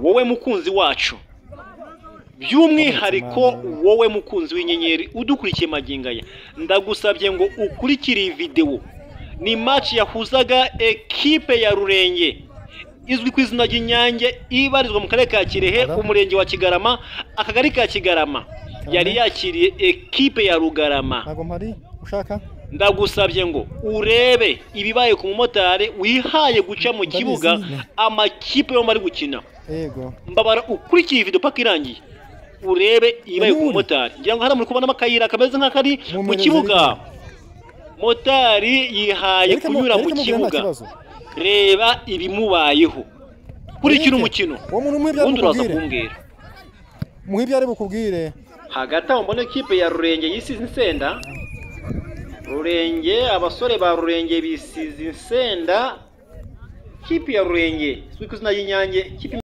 wowe mukunzi wacu, by'umwihariko wowe mukunzi w'inyenyeri udukurikiye magingaya, ndagusabye ngo ukurikire iyi video. Ni match yahuzaga ekipe ya Rurenge izwi ku izina ry'Inyange ibarizwa mu karere ka Kirehe, umurenge wa Kigarama, akagari ka Kigarama. Yari yakiriye ekipe ya Rugarama. Ntago mpari ushaka. Ndagusabye ngo urebe ibibaye ku mumotari wihaye guca mu kibuga amakipe yo mari gukina. Yego. Mbabara ukurikiye video paka irangiye. Urebe ibibaye ku mumotari. Ngira ngo hano muri kubona amakayira kameze nk'akari mu kibuga. Motari yihaye kunyura mu kibuga. Reba ibimubayeho. Kurikira umukino. Uwo muntu muhibya kumbwira. Muhibya ari bukubwire. Hagati aho mbona ekipe ya Rurenge yisize insenda. Rurenge, abasore ba Rurenge bisize insenda. Kipe ya Rurenge, izwi ku izina ry'Inyange,